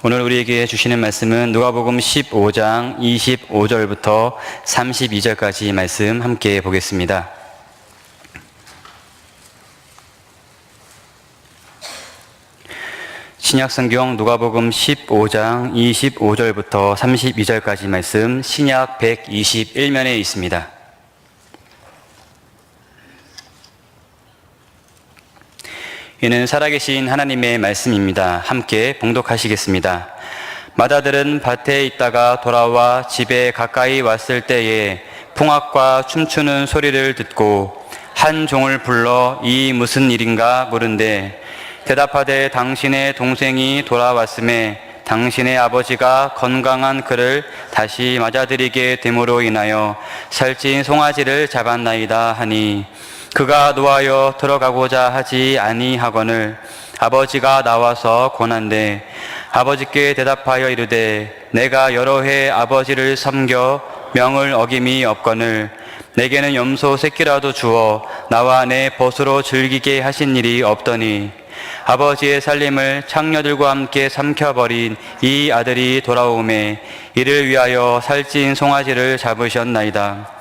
오늘 우리에게 주시는 말씀은 누가복음 15장 25절부터 32절까지 말씀 함께 보겠습니다. 신약성경 누가복음 15장 25절부터 32절까지 말씀 신약 121면에 있습니다. 이는 살아계신 하나님의 말씀입니다. 함께 봉독하시겠습니다. 마다들은 밭에 있다가 돌아와 집에 가까이 왔을 때에 풍악과 춤추는 소리를 듣고 한 종을 불러 이 무슨 일인가 물은데 대답하되 당신의 동생이 돌아왔음에 당신의 아버지가 건강한 그를 다시 맞아들이게 됨으로 인하여 살찐 송아지를 잡았나이다 하니 그가 노하여 들어가고자 하지 아니하거늘 아버지가 나와서 권한대 아버지께 대답하여 이르되 내가 여러 해 아버지를 섬겨 명을 어김이 없거늘 내게는 염소 새끼라도 주어 나와 내 벗으로 즐기게 하신 일이 없더니 아버지의 살림을 창녀들과 함께 삼켜버린 이 아들이 돌아오매 이를 위하여 살찐 송아지를 잡으셨나이다.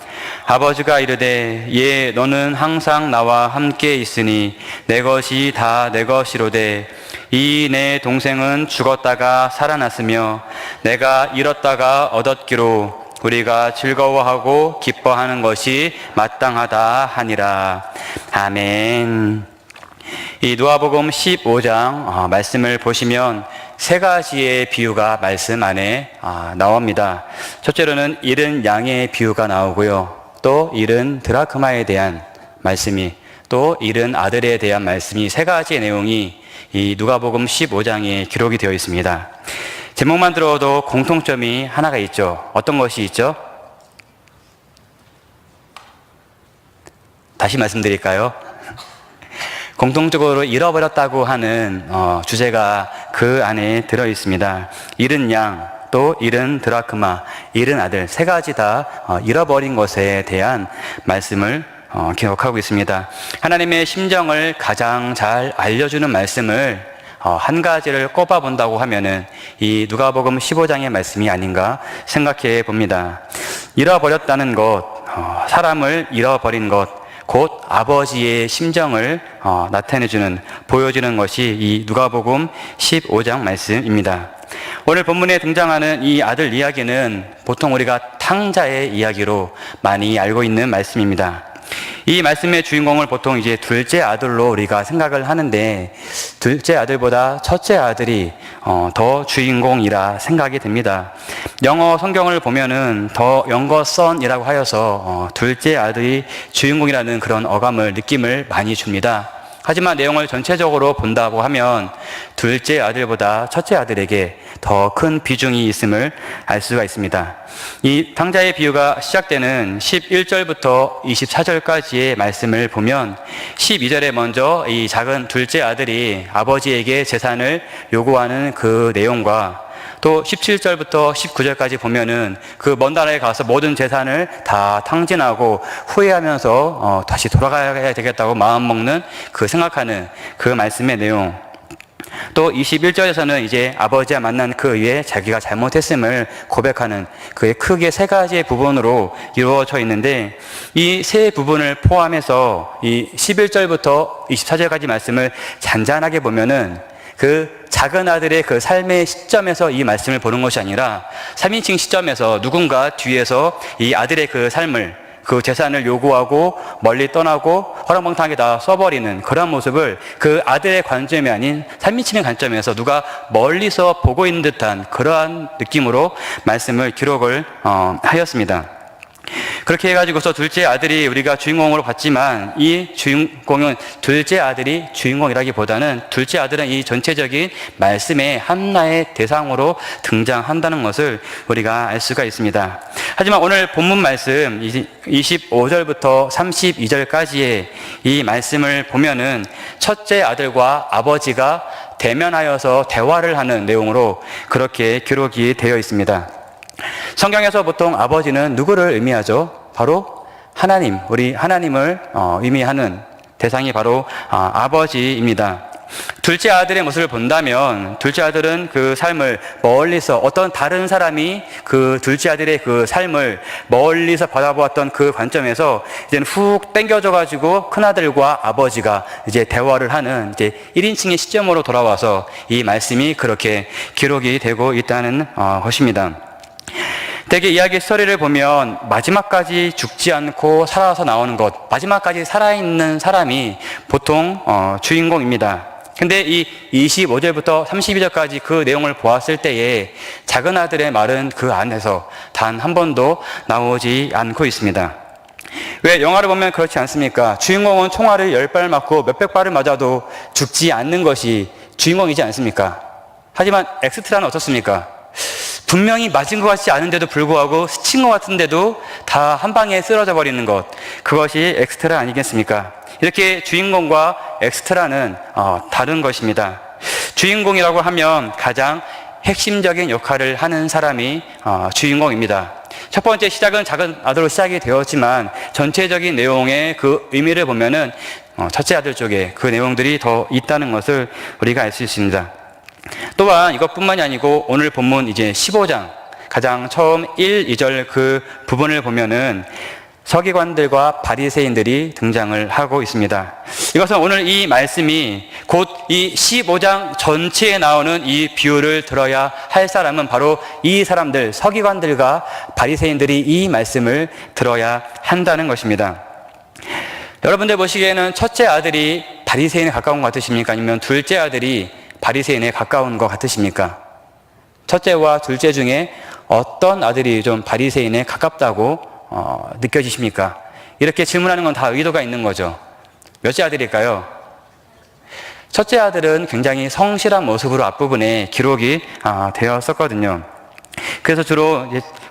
아버지가 이르되 예 너는 항상 나와 함께 있으니 내 것이 다 내 것이로되 이 내 동생은 죽었다가 살아났으며 내가 잃었다가 얻었기로 우리가 즐거워하고 기뻐하는 것이 마땅하다 하니라. 아멘. 이 누가복음 15장 말씀을 보시면 세 가지의 비유가 말씀 안에 나옵니다. 첫째로는 잃은 양의 비유가 나오고요. 또 잃은 드라크마에 대한 말씀이, 또 잃은 아들에 대한 말씀이, 세 가지의 내용이 이 누가복음 15장에 기록이 되어 있습니다. 제목만 들어도 공통점이 하나가 있죠. 어떤 것이 있죠? 다시 말씀드릴까요? 공통적으로 잃어버렸다고 하는 주제가 그 안에 들어 있습니다. 잃은 양, 또 잃은 드라크마, 잃은 아들, 세 가지 다 잃어버린 것에 대한 말씀을 기록하고 있습니다. 하나님의 심정을 가장 잘 알려주는 말씀을 한 가지를 꼽아본다고 하면은 이 누가복음 15장의 말씀이 아닌가 생각해 봅니다. 잃어버렸다는 것, 사람을 잃어버린 것, 곧 아버지의 심정을 나타내주는, 보여주는 것이 이 누가복음 15장 말씀입니다. 오늘 본문에 등장하는 이 아들 이야기는 보통 우리가 탕자의 이야기로 많이 알고 있는 말씀입니다. 이 말씀의 주인공을 보통 이제 둘째 아들로 우리가 생각을 하는데 둘째 아들보다 첫째 아들이 더 주인공이라 생각이 됩니다. 영어 성경을 보면은 더 younger son이라고 하여서 둘째 아들이 주인공이라는 그런 어감을, 느낌을 많이 줍니다. 하지만 내용을 전체적으로 본다고 하면 둘째 아들보다 첫째 아들에게 더 큰 비중이 있음을 알 수가 있습니다. 이 탕자의 비유가 시작되는 11절부터 24절까지의 말씀을 보면 12절에 먼저 이 작은 둘째 아들이 아버지에게 재산을 요구하는 그 내용과 또 17절부터 19절까지 보면은 그 먼 나라에 가서 모든 재산을 다 탕진하고 후회하면서 다시 돌아가야 되겠다고 마음먹는 그 생각하는 그 말씀의 내용, 또 21절에서는 이제 아버지와 만난 그 이후에 자기가 잘못했음을 고백하는 그의 크게 세 가지의 부분으로 이루어져 있는데 이 세 부분을 포함해서 이 11절부터 24절까지 말씀을 잔잔하게 보면은 그 작은 아들의 그 삶의 시점에서 이 말씀을 보는 것이 아니라 3인칭 시점에서 누군가 뒤에서 이 아들의 그 삶을, 그 재산을 요구하고 멀리 떠나고 허랑방탕하게 다 써버리는 그런 모습을 그 아들의 관점이 아닌 3인칭의 관점에서 누가 멀리서 보고 있는 듯한 그러한 느낌으로 말씀을 기록을 하였습니다. 그렇게 해가지고서 둘째 아들이 우리가 주인공으로 봤지만 이 주인공은 둘째 아들이 주인공이라기보다는 둘째 아들은 이 전체적인 말씀의 하나의 대상으로 등장한다는 것을 우리가 알 수가 있습니다. 하지만 오늘 본문 말씀 25절부터 32절까지의 이 말씀을 보면은 첫째 아들과 아버지가 대면하여서 대화를 하는 내용으로 그렇게 기록이 되어 있습니다. 성경에서 보통 아버지는 누구를 의미하죠? 바로 하나님, 우리 하나님을 의미하는 대상이 바로 아버지입니다. 둘째 아들의 모습을 본다면 둘째 아들은 그 삶을 멀리서 어떤 다른 사람이 그 둘째 아들의 그 삶을 멀리서 바라보았던 그 관점에서 이제는 훅 땡겨져 가지고 큰아들과 아버지가 이제 대화를 하는 이제 1인칭의 시점으로 돌아와서 이 말씀이 그렇게 기록이 되고 있다는 것입니다. 대개 이야기 스토리를 보면 마지막까지 죽지 않고 살아서 나오는 것, 마지막까지 살아있는 사람이 보통 주인공입니다. 근데 이 25절부터 32절까지 그 내용을 보았을 때에 작은 아들의 말은 그 안에서 단 한 번도 나오지 않고 있습니다. 왜 영화를 보면 그렇지 않습니까? 주인공은 총알을 10발 맞고 몇백 발을 맞아도 죽지 않는 것이 주인공이지 않습니까? 하지만 엑스트라는 어떻습니까? 분명히 맞은 것 같지 않은데도 불구하고 스친 것 같은데도 다 한 방에 쓰러져 버리는 것, 그것이 엑스트라 아니겠습니까? 이렇게 주인공과 엑스트라는 다른 것입니다. 주인공이라고 하면 가장 핵심적인 역할을 하는 사람이 주인공입니다. 첫 번째 시작은 작은 아들로 시작이 되었지만 전체적인 내용의 그 의미를 보면은 첫째 아들 쪽에 그 내용들이 더 있다는 것을 우리가 알 수 있습니다. 또한 이것뿐만이 아니고 오늘 본문 이제 15장 가장 처음 1, 2절 그 부분을 보면은 서기관들과 바리새인들이 등장을 하고 있습니다. 이것은 오늘 이 말씀이 곧 이 15장 전체에 나오는 이 비유를 들어야 할 사람은 바로 이 사람들, 서기관들과 바리새인들이 이 말씀을 들어야 한다는 것입니다. 여러분들 보시기에는 첫째 아들이 바리새인에 가까운 것 같으십니까? 아니면 둘째 아들이 바리새인에 가까운 것 같으십니까? 첫째와 둘째 중에 어떤 아들이 좀 바리새인에 가깝다고 느껴지십니까? 이렇게 질문하는 건 다 의도가 있는 거죠. 몇째 아들일까요? 첫째 아들은 굉장히 성실한 모습으로 앞부분에 기록이 되었었거든요. 그래서 주로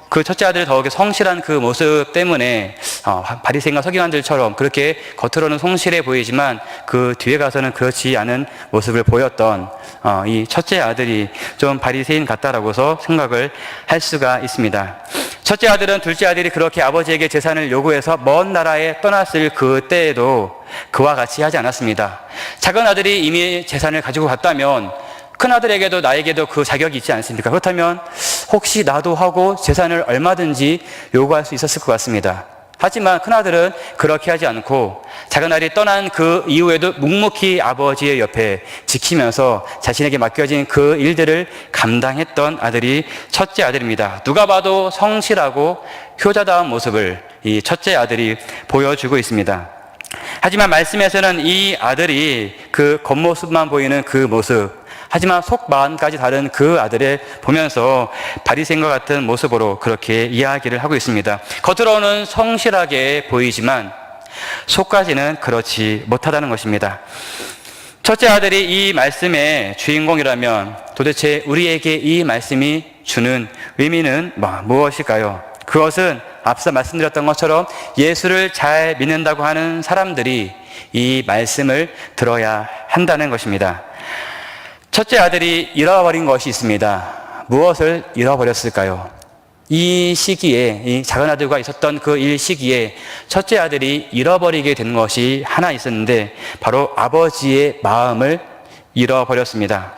그 첫째 아들이 더욱이 성실한 그 모습 때문에 바리새인과 서기관들처럼 그렇게 겉으로는 성실해 보이지만 그 뒤에 가서는 그렇지 않은 모습을 보였던 이 첫째 아들이 좀 바리새인 같다라고서 생각을 할 수가 있습니다. 첫째 아들은 둘째 아들이 그렇게 아버지에게 재산을 요구해서 먼 나라에 떠났을 그때에도 그와 같이 하지 않았습니다. 작은 아들이 이미 재산을 가지고 갔다면 큰아들에게도 나에게도 그 자격이 있지 않습니까? 그렇다면 혹시 나도 하고 재산을 얼마든지 요구할 수 있었을 것 같습니다. 하지만 큰아들은 그렇게 하지 않고 작은 아들이 떠난 그 이후에도 묵묵히 아버지의 옆에 지키면서 자신에게 맡겨진 그 일들을 감당했던 아들이 첫째 아들입니다. 누가 봐도 성실하고 효자다운 모습을 이 첫째 아들이 보여주고 있습니다. 하지만 말씀에서는 이 아들이 그 겉모습만 보이는 그 모습, 하지만 속마음까지 다른 그 아들을 보면서 바리새인과 같은 모습으로 그렇게 이야기를 하고 있습니다. 겉으로는 성실하게 보이지만 속까지는 그렇지 못하다는 것입니다. 첫째 아들이 이 말씀의 주인공이라면 도대체 우리에게 이 말씀이 주는 의미는 무엇일까요? 그것은 앞서 말씀드렸던 것처럼 예수를 잘 믿는다고 하는 사람들이 이 말씀을 들어야 한다는 것입니다. 첫째 아들이 잃어버린 것이 있습니다. 무엇을 잃어버렸을까요? 이 시기에, 이 작은 아들과 있었던 그 일 시기에 첫째 아들이 잃어버리게 된 것이 하나 있었는데 바로 아버지의 마음을 잃어버렸습니다.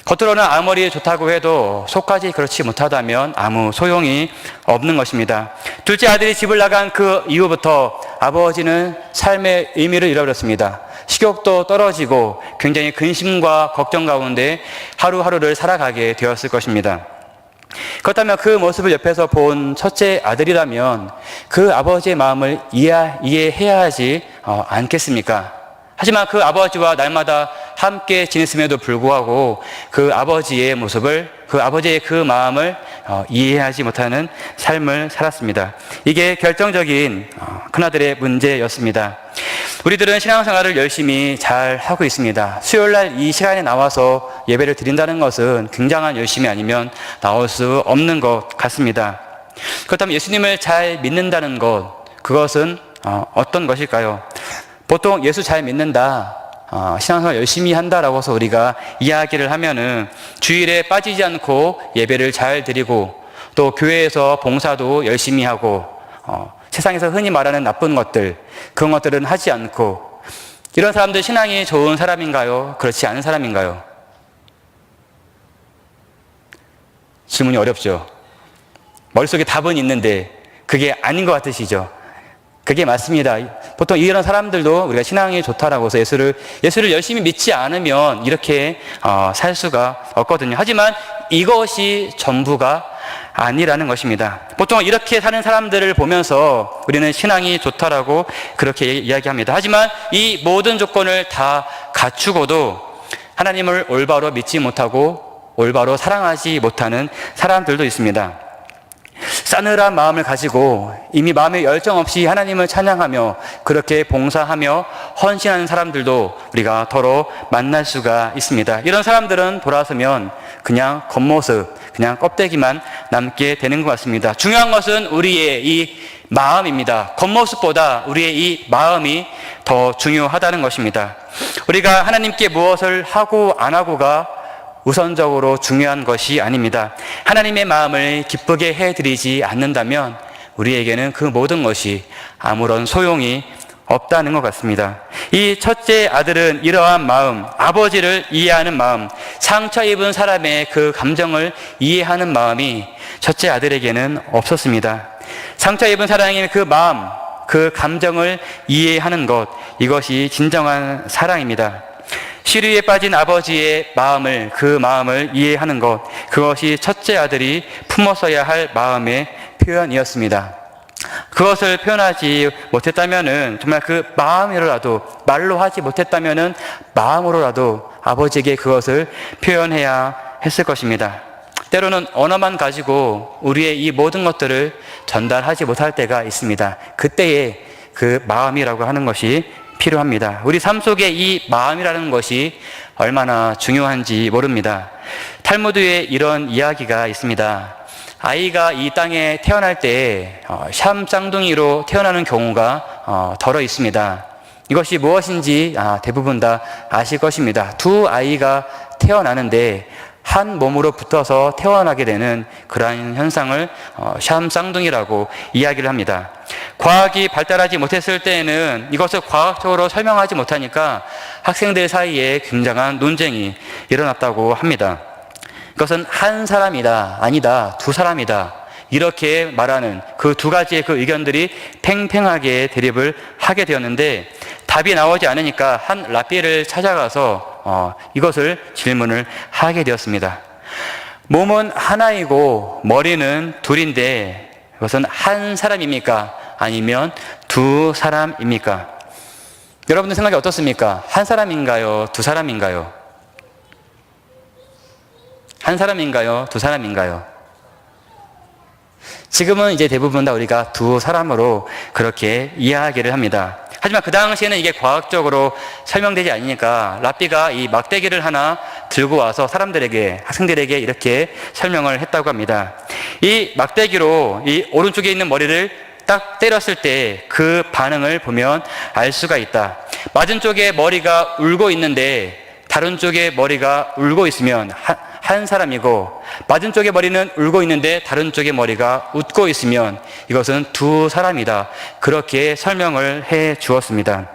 겉으로는 아무리 좋다고 해도 속까지 그렇지 못하다면 아무 소용이 없는 것입니다. 둘째 아들이 집을 나간 그 이후부터 아버지는 삶의 의미를 잃어버렸습니다. 식욕도 떨어지고 굉장히 근심과 걱정 가운데 하루하루를 살아가게 되었을 것입니다. 그렇다면 그 모습을 옆에서 본 첫째 아들이라면 그 아버지의 마음을 이해해야 하지 않겠습니까? 하지만 그 아버지와 날마다 함께 지냈음에도 불구하고 그 아버지의 모습을, 그 아버지의 그 마음을 이해하지 못하는 삶을 살았습니다. 이게 결정적인 큰아들의 문제였습니다. 우리들은 신앙생활을 열심히 잘 하고 있습니다. 수요일날 이 시간에 나와서 예배를 드린다는 것은 굉장한 열심이 아니면 나올 수 없는 것 같습니다. 그렇다면 예수님을 잘 믿는다는 것, 그것은 어떤 것일까요? 보통 예수 잘 믿는다, 신앙생활 열심히 한다라고 해서 우리가 이야기를 하면은 주일에 빠지지 않고 예배를 잘 드리고 또 교회에서 봉사도 열심히 하고 세상에서 흔히 말하는 나쁜 것들, 그런 것들은 하지 않고 이런 사람들 신앙이 좋은 사람인가요? 그렇지 않은 사람인가요? 질문이 어렵죠. 머릿속에 답은 있는데 그게 아닌 것 같으시죠? 그게 맞습니다. 보통 이런 사람들도 우리가 신앙이 좋다라고 해서 예수를 열심히 믿지 않으면 이렇게 살 수가 없거든요. 하지만 이것이 전부가 아니라는 것입니다. 보통 이렇게 사는 사람들을 보면서 우리는 신앙이 좋다라고 그렇게 이야기합니다. 하지만 이 모든 조건을 다 갖추고도 하나님을 올바로 믿지 못하고 올바로 사랑하지 못하는 사람들도 있습니다. 싸늘한 마음을 가지고 이미 마음에 열정 없이 하나님을 찬양하며 그렇게 봉사하며 헌신하는 사람들도 우리가 더러 만날 수가 있습니다. 이런 사람들은 돌아서면 그냥 겉모습, 그냥 껍데기만 남게 되는 것 같습니다. 중요한 것은 우리의 이 마음입니다. 겉모습보다 우리의 이 마음이 더 중요하다는 것입니다. 우리가 하나님께 무엇을 하고 안 하고가 우선적으로 중요한 것이 아닙니다. 하나님의 마음을 기쁘게 해드리지 않는다면 우리에게는 그 모든 것이 아무런 소용이 없다는 것 같습니다. 이 첫째 아들은 이러한 마음, 아버지를 이해하는 마음, 상처 입은 사람의 그 감정을 이해하는 마음이 첫째 아들에게는 없었습니다. 상처 입은 사람의 그 마음, 그 감정을 이해하는 것, 이것이 진정한 사랑입니다. 시류에 빠진 아버지의 마음을, 그 마음을 이해하는 것, 그것이 첫째 아들이 품었어야 할 마음의 표현이었습니다. 그것을 표현하지 못했다면은, 정말 그 마음으로라도, 말로 하지 못했다면은 마음으로라도 아버지에게 그것을 표현해야 했을 것입니다. 때로는 언어만 가지고 우리의 이 모든 것들을 전달하지 못할 때가 있습니다. 그때에 그 마음이라고 하는 것이 필요합니다. 우리 삶 속에 이 마음이라는 것이 얼마나 중요한지 모릅니다. 탈무드에 이런 이야기가 있습니다. 아이가 이 땅에 태어날 때 샴 쌍둥이로 태어나는 경우가 덜어 있습니다. 이것이 무엇인지 대부분 다 아실 것입니다. 두 아이가 태어나는데 한 몸으로 붙어서 태어나게 되는 그러한 현상을 샴 쌍둥이라고 이야기를 합니다. 과학이 발달하지 못했을 때에는 이것을 과학적으로 설명하지 못하니까 학생들 사이에 굉장한 논쟁이 일어났다고 합니다. 이것은 한 사람이다, 아니다, 두 사람이다, 이렇게 말하는 그 두 가지의 그 의견들이 팽팽하게 대립을 하게 되었는데 답이 나오지 않으니까 한 랍비를 찾아가서 이것을 질문을 하게 되었습니다. 몸은 하나이고 머리는 둘인데 그것은 한 사람입니까? 아니면 두 사람입니까? 여러분들 생각이 어떻습니까? 한 사람인가요? 두 사람인가요? 한 사람인가요? 두 사람인가요? 지금은 이제 대부분 다 우리가 두 사람으로 그렇게 이야기를 합니다. 하지만 그 당시에는 이게 과학적으로 설명되지 않으니까 랍비가 이 막대기를 하나 들고 와서 사람들에게, 학생들에게 이렇게 설명을 했다고 합니다. 이 막대기로 이 오른쪽에 있는 머리를 딱 때렸을 때 그 반응을 보면 알 수가 있다. 맞은 쪽에 머리가 울고 있는데 다른 쪽에 머리가 울고 있으면 한 사람이고, 맞은 쪽의 머리는 울고 있는데 다른 쪽의 머리가 웃고 있으면 이것은 두 사람이다. 그렇게 설명을 해 주었습니다.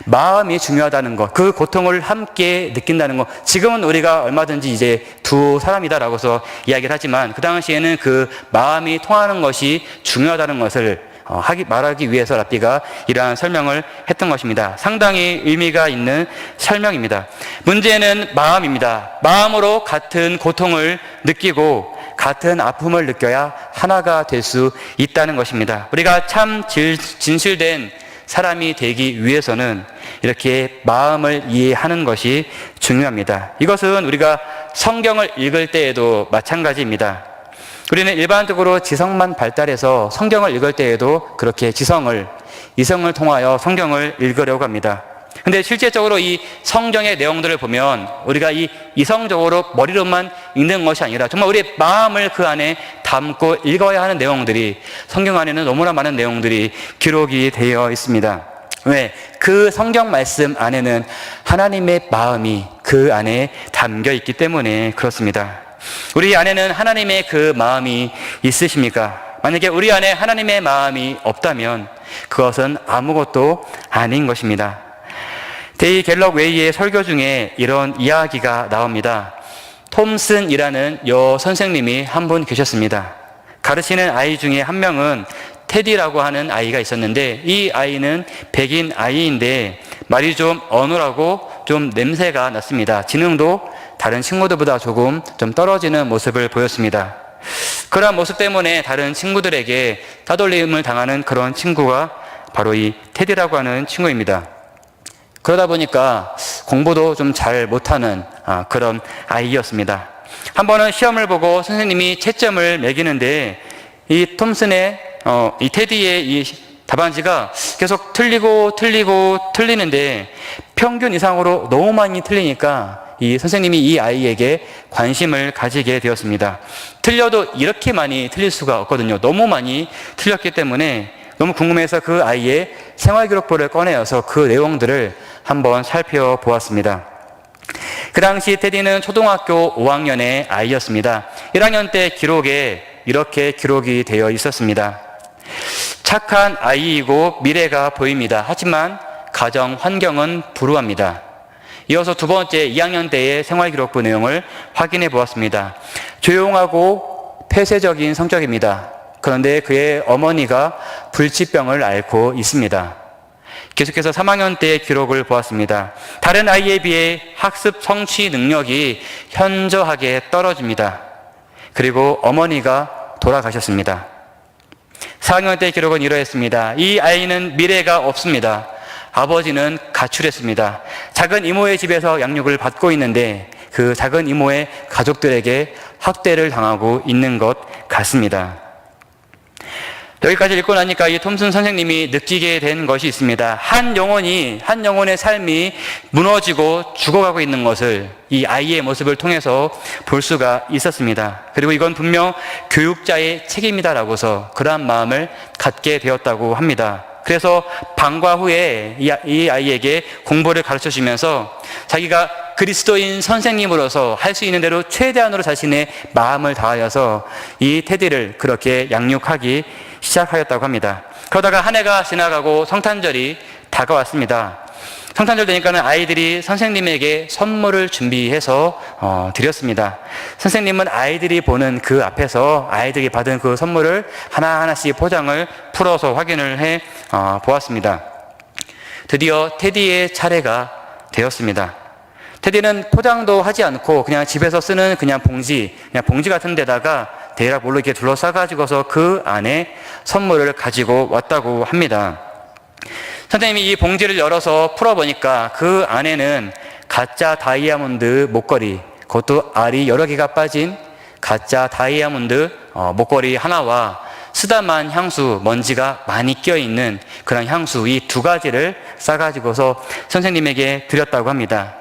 마음이 중요하다는 것, 그 고통을 함께 느낀다는 것, 지금은 우리가 얼마든지 이제 두 사람이다라고 해서 이야기를 하지만 그 당시에는 그 마음이 통하는 것이 중요하다는 것을 말하기 위해서 랍비가 이러한 설명을 했던 것입니다. 상당히 의미가 있는 설명입니다. 문제는 마음입니다. 마음으로 같은 고통을 느끼고 같은 아픔을 느껴야 하나가 될 수 있다는 것입니다. 우리가 참 진실된 사람이 되기 위해서는 이렇게 마음을 이해하는 것이 중요합니다. 이것은 우리가 성경을 읽을 때에도 마찬가지입니다. 우리는 일반적으로 지성만 발달해서 성경을 읽을 때에도 그렇게 이성을 통하여 성경을 읽으려고 합니다. 근데 실제적으로 이 성경의 내용들을 보면 우리가 이 이성적으로 머리로만 읽는 것이 아니라 정말 우리의 마음을 그 안에 담고 읽어야 하는 내용들이, 성경 안에는 너무나 많은 내용들이 기록이 되어 있습니다. 왜? 그 성경 말씀 안에는 하나님의 마음이 그 안에 담겨 있기 때문에 그렇습니다. 우리 안에는 하나님의 그 마음이 있으십니까? 만약에 우리 안에 하나님의 마음이 없다면 그것은 아무것도 아닌 것입니다. 데이 갤럭 웨이의 설교 중에 이런 이야기가 나옵니다. 톰슨이라는 여 선생님이 한 분 계셨습니다. 가르치는 아이 중에 한 명은 테디라고 하는 아이가 있었는데, 이 아이는 백인 아이인데 말이 좀 어눌하고 좀 냄새가 났습니다. 지능도 다른 친구들보다 조금 좀 떨어지는 모습을 보였습니다. 그러한 모습 때문에 다른 친구들에게 따돌림을 당하는 그런 친구가 바로 이 테디라고 하는 친구입니다. 그러다 보니까 공부도 좀 잘 못하는 그런 아이였습니다. 한 번은 시험을 보고 선생님이 채점을 매기는데 이 톰슨의 이 테디의 이 답안지가 계속 틀리는데 평균 이상으로 너무 많이 틀리니까 이 선생님이 이 아이에게 관심을 가지게 되었습니다. 틀려도 이렇게 많이 틀릴 수가 없거든요. 너무 많이 틀렸기 때문에 너무 궁금해서 그 아이의 생활기록부를 꺼내어서 그 내용들을 한번 살펴보았습니다. 그 당시 테디는 초등학교 5학년의 아이였습니다. 1학년 때 기록에 이렇게 기록이 되어 있었습니다. 착한 아이이고 미래가 보입니다. 하지만 가정 환경은 불우합니다. 이어서 두 번째 2학년 때의 생활기록부 내용을 확인해 보았습니다. 조용하고 폐쇄적인 성격입니다. 그런데 그의 어머니가 불치병을 앓고 있습니다. 계속해서 3학년 때의 기록을 보았습니다. 다른 아이에 비해 학습 성취 능력이 현저하게 떨어집니다. 그리고 어머니가 돌아가셨습니다. 4학년 때의 기록은 이러했습니다. 이 아이는 미래가 없습니다. 아버지는 가출했습니다. 작은 이모의 집에서 양육을 받고 있는데 그 작은 이모의 가족들에게 학대를 당하고 있는 것 같습니다. 여기까지 읽고 나니까 이 톰슨 선생님이 느끼게 된 것이 있습니다. 한 영혼의 삶이 무너지고 죽어가고 있는 것을 이 아이의 모습을 통해서 볼 수가 있었습니다. 그리고 이건 분명 교육자의 책임이다라고서 그러한 마음을 갖게 되었다고 합니다. 그래서 방과 후에 이 아이에게 공부를 가르쳐 주면서 자기가 그리스도인 선생님으로서 할 수 있는 대로 최대한으로 자신의 마음을 다하여서 이 테디를 그렇게 양육하기 시작하였다고 합니다. 그러다가 한 해가 지나가고 성탄절이 다가왔습니다. 성탄절 되니까는 아이들이 선생님에게 선물을 준비해서 드렸습니다. 선생님은 아이들이 보는 그 앞에서 아이들이 받은 그 선물을 하나하나씩 포장을 풀어서 확인을 해 보았습니다. 드디어 테디의 차례가 되었습니다. 테디는 포장도 하지 않고 그냥 집에서 쓰는 그냥 봉지 같은 데다가 대략 뭘로 이렇게 둘러싸가지고서 그 안에 선물을 가지고 왔다고 합니다. 선생님이 이 봉지를 열어서 풀어보니까 그 안에는 가짜 다이아몬드 목걸이, 그것도 알이 여러 개가 빠진 가짜 다이아몬드 목걸이 하나와 쓰다만 향수, 먼지가 많이 껴있는 그런 향수, 이 두 가지를 싸가지고서 선생님에게 드렸다고 합니다.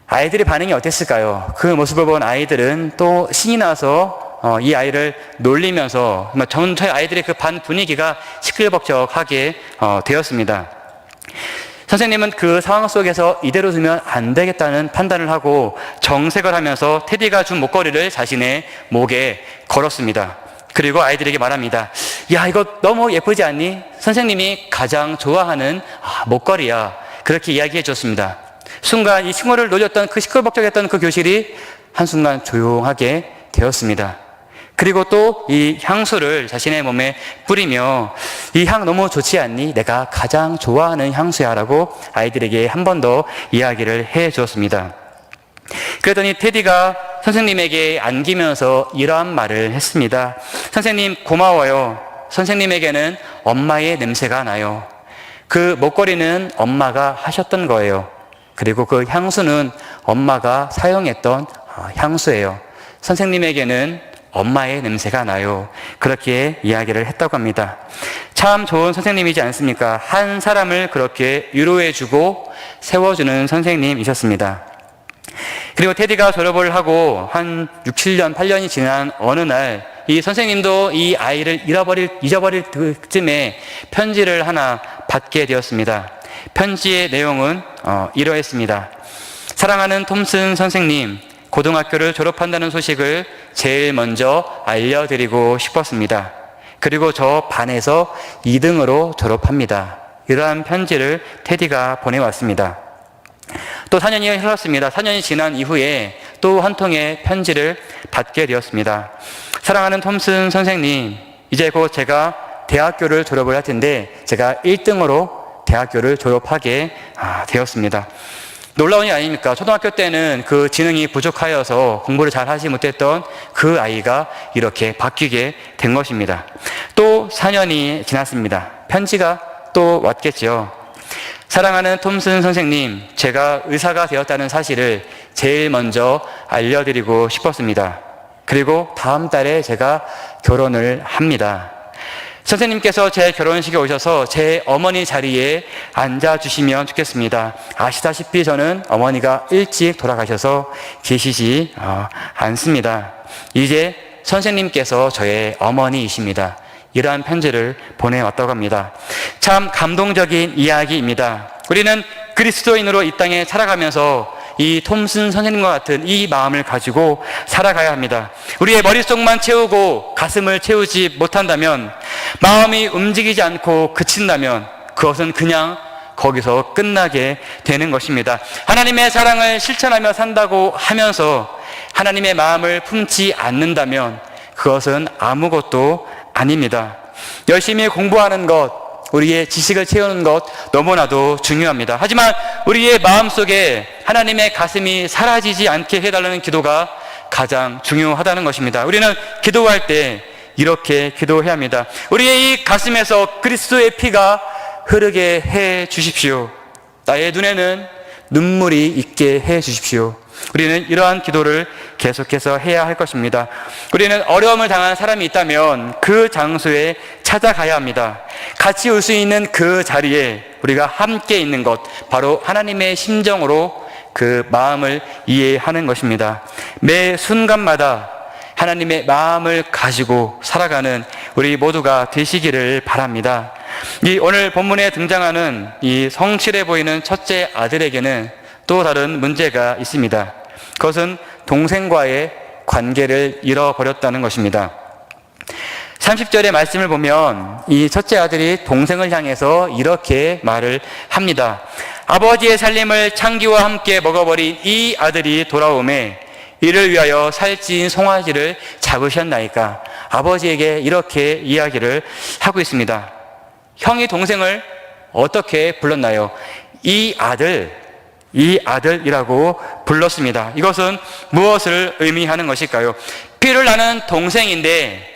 아이들의 반응이 어땠을까요? 그 모습을 본 아이들은 또 신이 나서 이 아이를 놀리면서 전체 아이들의 그 반 분위기가 시끌벅적하게 되었습니다. 선생님은 그 상황 속에서 이대로 두면 안 되겠다는 판단을 하고 정색을 하면서 테디가 준 목걸이를 자신의 목에 걸었습니다. 그리고 아이들에게 말합니다. 야, 이거 너무 예쁘지 않니? 선생님이 가장 좋아하는 목걸이야. 그렇게 이야기해 줬습니다. 순간 이 친구를 놀렸던 그 시끌벅적했던 그 교실이 한순간 조용하게 되었습니다. 그리고 또 이 향수를 자신의 몸에 뿌리며 이 향 너무 좋지 않니? 내가 가장 좋아하는 향수야 라고 아이들에게 한 번 더 이야기를 해 주었습니다. 그랬더니 테디가 선생님에게 안기면서 이러한 말을 했습니다. 선생님 고마워요. 선생님에게는 엄마의 냄새가 나요. 그 목걸이는 엄마가 하셨던 거예요. 그리고 그 향수는 엄마가 사용했던 향수예요. 선생님에게는 엄마의 냄새가 나요. 그렇게 이야기를 했다고 합니다. 참 좋은 선생님이지 않습니까? 한 사람을 그렇게 위로해주고 세워주는 선생님이셨습니다. 그리고 테디가 졸업을 하고 한 6, 7년, 8년이 지난 어느 날 이 선생님도 이 아이를 잊어버릴 그쯤에 편지를 하나 받게 되었습니다. 편지의 내용은 이러했습니다. 사랑하는 톰슨 선생님, 고등학교를 졸업한다는 소식을 제일 먼저 알려드리고 싶었습니다. 그리고 저 반에서 2등으로 졸업합니다. 이러한 편지를 테디가 보내왔습니다. 또 4년이 흘렀습니다. 4년이 지난 이후에 또 한 통의 편지를 받게 되었습니다. 사랑하는 톰슨 선생님, 이제 곧 제가 대학교를 졸업을 할 텐데 제가 1등으로 대학교를 졸업하게 되었습니다. 놀라운 일 아닙니까? 초등학교 때는 그 지능이 부족하여서 공부를 잘 하지 못했던 그 아이가 이렇게 바뀌게 된 것입니다. 또 4년이 지났습니다. 편지가 또 왔겠죠. 사랑하는 톰슨 선생님, 제가 의사가 되었다는 사실을 제일 먼저 알려드리고 싶었습니다. 그리고 다음 달에 제가 결혼을 합니다. 선생님께서 제 결혼식에 오셔서 제 어머니 자리에 앉아주시면 좋겠습니다. 아시다시피 저는 어머니가 일찍 돌아가셔서 계시지 않습니다. 이제 선생님께서 저의 어머니이십니다. 이러한 편지를 보내왔다고 합니다. 참 감동적인 이야기입니다. 우리는 그리스도인으로 이 땅에 살아가면서 이 톰슨 선생님과 같은 이 마음을 가지고 살아가야 합니다. 우리의 머릿속만 채우고 가슴을 채우지 못한다면, 마음이 움직이지 않고 그친다면 그것은 그냥 거기서 끝나게 되는 것입니다. 하나님의 사랑을 실천하며 산다고 하면서 하나님의 마음을 품지 않는다면 그것은 아무것도 아닙니다. 열심히 공부하는 것, 우리의 지식을 채우는 것 너무나도 중요합니다. 하지만 우리의 마음속에 하나님의 가슴이 사라지지 않게 해달라는 기도가 가장 중요하다는 것입니다. 우리는 기도할 때 이렇게 기도해야 합니다. 우리의 이 가슴에서 그리스도의 피가 흐르게 해 주십시오. 나의 눈에는 눈물이 있게 해 주십시오. 우리는 이러한 기도를 계속해서 해야 할 것입니다. 우리는 어려움을 당한 사람이 있다면 그 장소에 찾아가야 합니다. 같이 올 수 있는 그 자리에 우리가 함께 있는 것, 바로 하나님의 심정으로 그 마음을 이해하는 것입니다. 매 순간마다 하나님의 마음을 가지고 살아가는 우리 모두가 되시기를 바랍니다. 이 오늘 본문에 등장하는 이 성실해 보이는 첫째 아들에게는 또 다른 문제가 있습니다. 그것은 동생과의 관계를 잃어버렸다는 것입니다. 30절의 말씀을 보면 이 첫째 아들이 동생을 향해서 이렇게 말을 합니다. 아버지의 살림을 창기와 함께 먹어버린 이 아들이 돌아오매 이를 위하여 살찐 송아지를 잡으셨나이까. 아버지에게 이렇게 이야기를 하고 있습니다. 형이 동생을 어떻게 불렀나요? 이 아들이라고 불렀습니다. 이것은 무엇을 의미하는 것일까요? 피를 나는 동생인데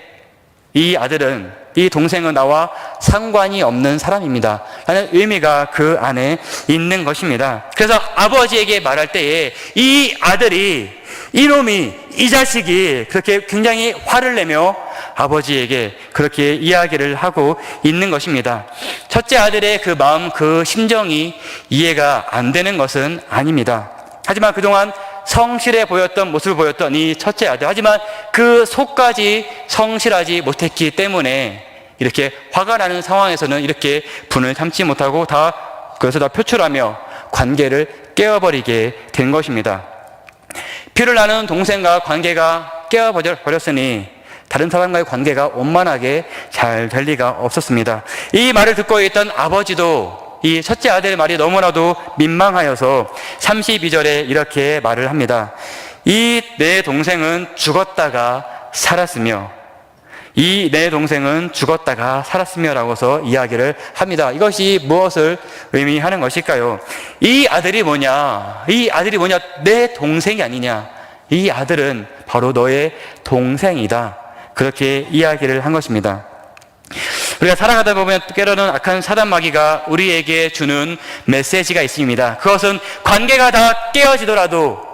이 동생은 나와 상관이 없는 사람입니다 라는 의미가 그 안에 있는 것입니다. 그래서 아버지에게 말할 때에 이 아들이, 이놈이, 이 자식이 그렇게 굉장히 화를 내며 아버지에게 그렇게 이야기를 하고 있는 것입니다. 첫째 아들의 그 마음, 그 심정이 이해가 안 되는 것은 아닙니다. 하지만 그동안 성실해 보였던 모습을 보였던 이 첫째 아들, 하지만 그 속까지 성실하지 못했기 때문에 이렇게 화가 나는 상황에서는 이렇게 분을 참지 못하고 그것을 다 표출하며 관계를 깨어버리게 된 것입니다. 피를 나눈 동생과 관계가 깨어버렸으니 다른 사람과의 관계가 원만하게 잘 될 리가 없었습니다. 이 말을 듣고 있던 아버지도 이 첫째 아들의 말이 너무나도 민망하여서 32절에 이렇게 말을 합니다. 이 내 동생은 죽었다가 살았으며 라고서 이야기를 합니다. 이것이 무엇을 의미하는 것일까요? 이 아들이 뭐냐? 내 동생이 아니냐? 이 아들은 바로 너의 동생이다. 그렇게 이야기를 한 것입니다. 우리가 살아가다 보면 때로는 악한 사단 마귀가 우리에게 주는 메시지가 있습니다. 그것은 관계가 다 깨어지더라도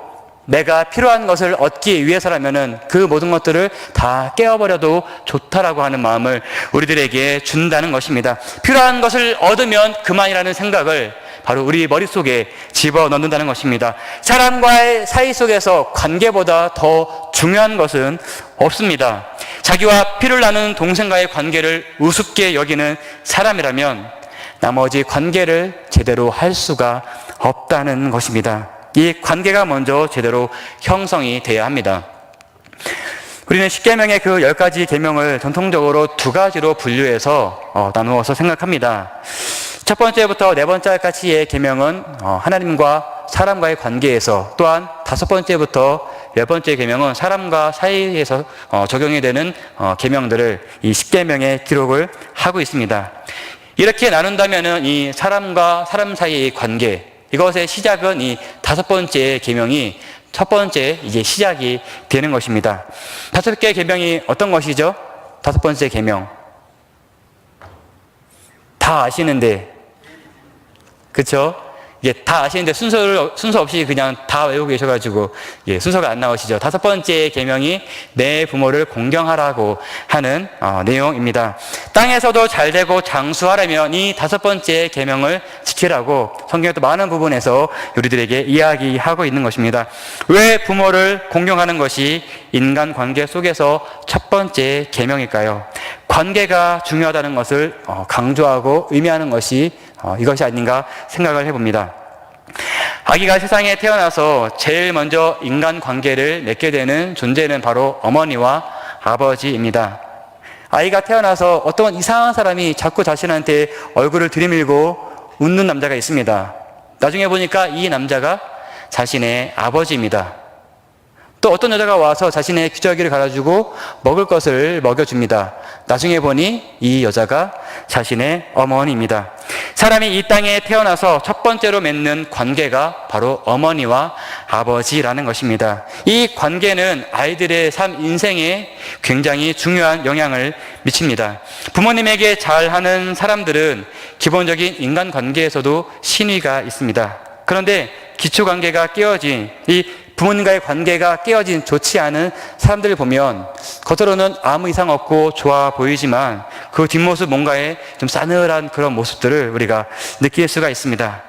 내가 필요한 것을 얻기 위해서라면은 그 모든 것들을 다 깨어버려도 좋다라고 하는 마음을 우리들에게 준다는 것입니다. 필요한 것을 얻으면 그만이라는 생각을 바로 우리 머릿속에 집어넣는다는 것입니다. 사람과의 사이 속에서 관계보다 더 중요한 것은 없습니다. 자기와 피를 나누는 동생과의 관계를 우습게 여기는 사람이라면 나머지 관계를 제대로 할 수가 없다는 것입니다. 이 관계가 먼저 제대로 형성이 돼야 합니다. 우리는 10계명의 그 10가지 계명을 전통적으로 2가지로 분류해서 나누어서 생각합니다. 첫 번째부터 네 번째까지의 계명은 하나님과 사람과의 관계에서, 또한 5번째부터 10번째 계명은 사람과 사이에서 적용이 되는 계명들을 이 10계명에 기록을 하고 있습니다. 이렇게 나눈다면은 이 사람과 사람 사이의 관계, 이것의 시작은 이 5번째 계명이 첫 번째 이제 시작이 되는 것입니다. 5개 계명이 어떤 것이죠? 5번째 계명. 다 아시는데, 그쵸? 예, 다 아시는데 순서 없이 그냥 다 외우고 계셔가지고, 예, 순서가 안 나오시죠. 5번째 계명이 내 부모를 공경하라고 하는 내용입니다. 땅에서도 잘 되고 장수하려면 이 5번째 계명을 지키라고 성경의 또 많은 부분에서 우리들에게 이야기하고 있는 것입니다. 왜 부모를 공경하는 것이 인간 관계 속에서 첫 번째 계명일까요? 관계가 중요하다는 것을 강조하고 의미하는 것이 이것이 아닌가 생각을 해봅니다. 아기가 세상에 태어나서 제일 먼저 인간 관계를 맺게 되는 존재는 바로 어머니와 아버지입니다. 아이가 태어나서 어떤 이상한 사람이 자꾸 자신한테 얼굴을 들이밀고 웃는 남자가 있습니다. 나중에 보니까 이 남자가 자신의 아버지입니다. 또 어떤 여자가 와서 자신의 기저귀를 갈아주고 먹을 것을 먹여줍니다. 나중에 보니 이 여자가 자신의 어머니입니다. 사람이 이 땅에 태어나서 첫 번째로 맺는 관계가 바로 어머니와 아버지라는 것입니다. 이 관계는 아이들의 삶 인생에 굉장히 중요한 영향을 미칩니다. 부모님에게 잘하는 사람들은 기본적인 인간관계에서도 신의가 있습니다. 그런데 기초관계가 깨어진 이 부모님과의 관계가 깨어진 좋지 않은 사람들을 보면 겉으로는 아무 이상 없고 좋아 보이지만 그 뒷모습 뭔가에 좀 싸늘한 그런 모습들을 우리가 느낄 수가 있습니다.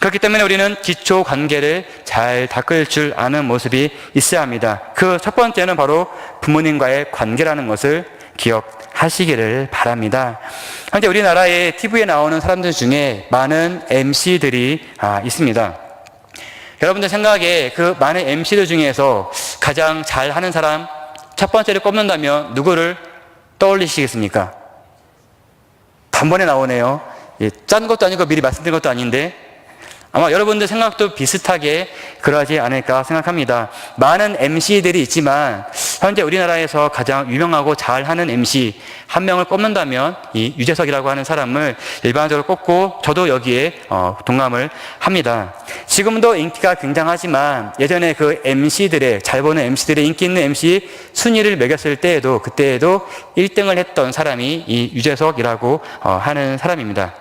그렇기 때문에 우리는 기초 관계를 잘 닦을 줄 아는 모습이 있어야 합니다. 그 첫 번째는 바로 부모님과의 관계라는 것을 기억하시기를 바랍니다. 현재 우리나라의 TV에 나오는 사람들 중에 많은 MC들이 있습니다. 여러분들 생각에 그 많은 MC들 중에서 가장 잘하는 사람 첫 번째를 꼽는다면 누구를 떠올리시겠습니까? 단번에 나오네요. 예, 짠 것도 아니고 미리 말씀드린 것도 아닌데 아마 여러분들 생각도 비슷하게 그러지 않을까 생각합니다. 많은 MC들이 있지만 현재 우리나라에서 가장 유명하고 잘하는 MC 한 명을 꼽는다면 이 유재석이라고 하는 사람을 일반적으로 꼽고 저도 여기에 동감을 합니다. 지금도 인기가 굉장하지만 예전에 그 MC들의 잘 보는 MC들의 인기 있는 MC 순위를 매겼을 때에도 그때에도 1등을 했던 사람이 이 유재석이라고 하는 사람입니다.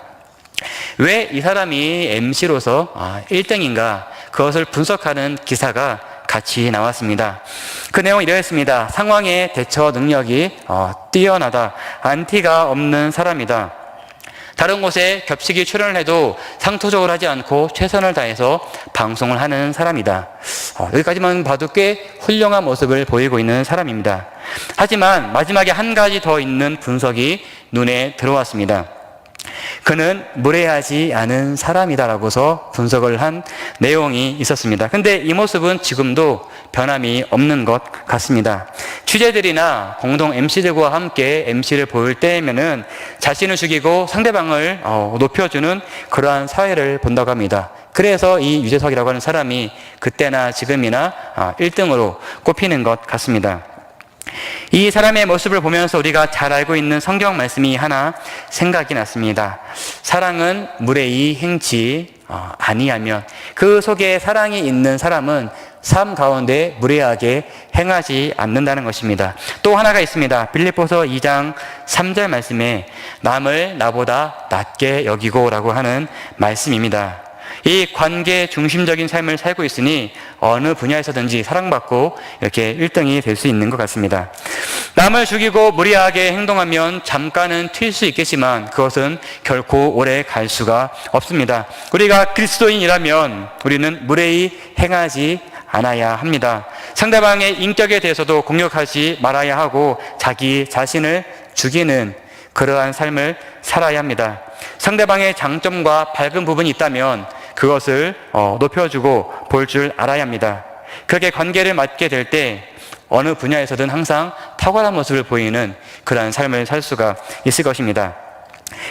왜 이 사람이 MC로서 1등인가 그것을 분석하는 기사가 같이 나왔습니다. 그 내용은 이러했습니다. 상황의 대처 능력이 뛰어나다. 안티가 없는 사람이다. 다른 곳에 겹치기 출연을 해도 상투적으로 하지 않고 최선을 다해서 방송을 하는 사람이다. 여기까지만 봐도 꽤 훌륭한 모습을 보이고 있는 사람입니다. 하지만 마지막에 한 가지 더 있는 분석이 눈에 들어왔습니다. 그는 무례하지 않은 사람이다라고서 분석을 한 내용이 있었습니다. 근데 이 모습은 지금도 변함이 없는 것 같습니다. 취재들이나 공동 MC들과 함께 MC를 보일 때면은 자신을 죽이고 상대방을 높여주는 그러한 사회를 본다고 합니다. 그래서 이 유재석이라고 하는 사람이 그때나 지금이나 1등으로 꼽히는 것 같습니다. 이 사람의 모습을 보면서 우리가 잘 알고 있는 성경 말씀이 하나 생각이 났습니다. 사랑은 무례히 행치 아니하면 그 속에 사랑이 있는 사람은 삶 가운데 무례하게 행하지 않는다는 것입니다. 또 하나가 있습니다. 빌립보서 2장 3절 말씀에 남을 나보다 낮게 여기고 라고 하는 말씀입니다. 이 관계 중심적인 삶을 살고 있으니 어느 분야에서든지 사랑받고 이렇게 1등이 될 수 있는 것 같습니다. 남을 죽이고 무리하게 행동하면 잠깐은 튈 수 있겠지만 그것은 결코 오래 갈 수가 없습니다. 우리가 그리스도인이라면 우리는 무례히 행하지 않아야 합니다. 상대방의 인격에 대해서도 공격하지 말아야 하고 자기 자신을 죽이는 그러한 삶을 살아야 합니다. 상대방의 장점과 밝은 부분이 있다면 그것을 높여주고 볼 줄 알아야 합니다. 그렇게 관계를 맺게 될 때 어느 분야에서든 항상 탁월한 모습을 보이는 그러한 삶을 살 수가 있을 것입니다.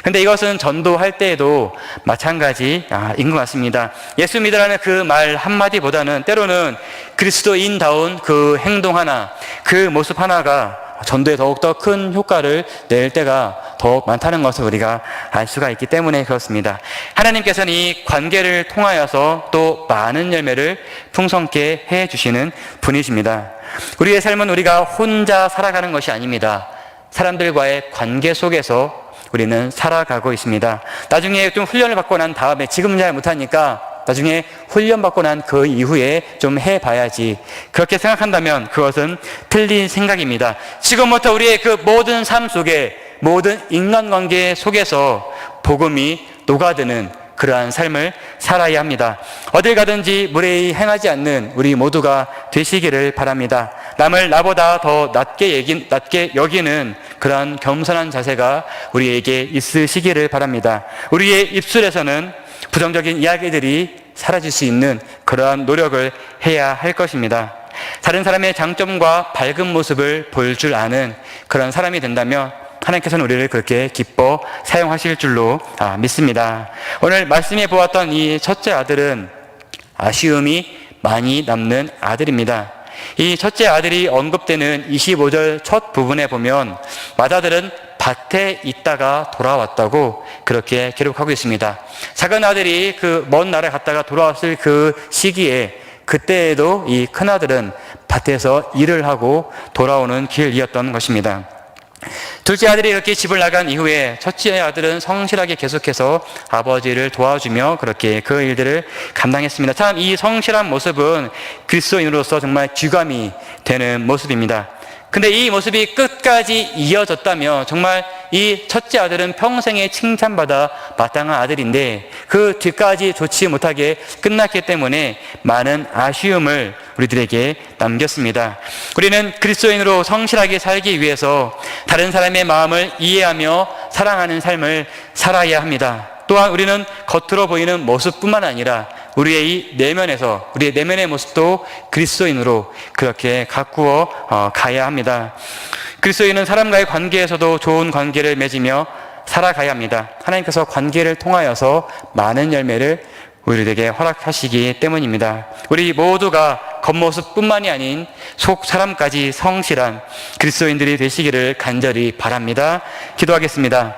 근데 이것은 전도할 때에도 마찬가지인 것 같습니다. 예수 믿으라는 그 말 한마디보다는 때로는 그리스도인다운 그 행동 하나, 그 모습 하나가 전도에 더욱더 큰 효과를 낼 때가 더욱 많다는 것을 우리가 알 수가 있기 때문에 그렇습니다. 하나님께서는 이 관계를 통하여서 또 많은 열매를 풍성케 해주시는 분이십니다. 우리의 삶은 우리가 혼자 살아가는 것이 아닙니다. 사람들과의 관계 속에서 우리는 살아가고 있습니다. 나중에 좀 훈련을 받고 난 다음에 지금은 잘 못하니까 나중에 훈련받고 난 그 이후에 좀 해봐야지, 그렇게 생각한다면 그것은 틀린 생각입니다. 지금부터 우리의 그 모든 삶 속에, 모든 인간관계 속에서 복음이 녹아드는 그러한 삶을 살아야 합니다. 어딜 가든지 무례히 행하지 않는 우리 모두가 되시기를 바랍니다. 남을 나보다 더 낮게 여기는 그러한 겸손한 자세가 우리에게 있으시기를 바랍니다. 우리의 입술에서는 부정적인 이야기들이 사라질 수 있는 그러한 노력을 해야 할 것입니다. 다른 사람의 장점과 밝은 모습을 볼 줄 아는 그런 사람이 된다면 하나님께서는 우리를 그렇게 기뻐 사용하실 줄로 믿습니다. 오늘 말씀해 보았던 이 첫째 아들은 아쉬움이 많이 남는 아들입니다. 이 첫째 아들이 언급되는 25절 첫 부분에 보면 맏아들은 밭에 있다가 돌아왔다고 그렇게 기록하고 있습니다. 작은 아들이 그 먼 나라에 갔다가 돌아왔을 그 시기에, 그때에도 이 큰아들은 밭에서 일을 하고 돌아오는 길이었던 것입니다. 둘째 아들이 이렇게 집을 나간 이후에 첫째 아들은 성실하게 계속해서 아버지를 도와주며 그렇게 그 일들을 감당했습니다. 참 이 성실한 모습은 그리스도인으로서 정말 귀감이 되는 모습입니다. 근데 이 모습이 끝까지 이어졌다면 정말 이 첫째 아들은 평생에 칭찬받아 마땅한 아들인데 그 뒤까지 좋지 못하게 끝났기 때문에 많은 아쉬움을 우리들에게 남겼습니다. 우리는 그리스도인으로 성실하게 살기 위해서 다른 사람의 마음을 이해하며 사랑하는 삶을 살아야 합니다. 또한 우리는 겉으로 보이는 모습뿐만 아니라 우리의 이 내면에서, 우리의 내면의 모습도 그리스도인으로 그렇게 가꾸어 가야 합니다. 그리스도인은 사람과의 관계에서도 좋은 관계를 맺으며 살아가야 합니다. 하나님께서 관계를 통하여서 많은 열매를 우리에게 허락하시기 때문입니다. 우리 모두가 겉모습뿐만이 아닌 속 사람까지 성실한 그리스도인들이 되시기를 간절히 바랍니다. 기도하겠습니다.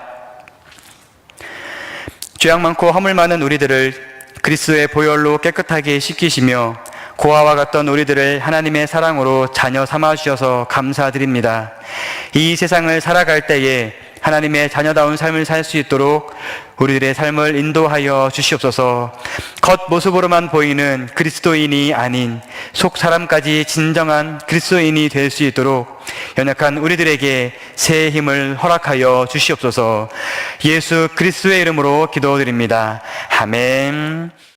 죄악 많고 허물 많은 우리들을 그리스도의 보혈로 깨끗하게 씻기시며 고아와 같던 우리들을 하나님의 사랑으로 자녀 삼아주셔서 감사드립니다. 이 세상을 살아갈 때에 하나님의 자녀다운 삶을 살 수 있도록 우리들의 삶을 인도하여 주시옵소서. 겉모습으로만 보이는 그리스도인이 아닌 속 사람까지 진정한 그리스도인이 될 수 있도록 연약한 우리들에게 새 힘을 허락하여 주시옵소서. 예수 그리스도의 이름으로 기도드립니다. 아멘.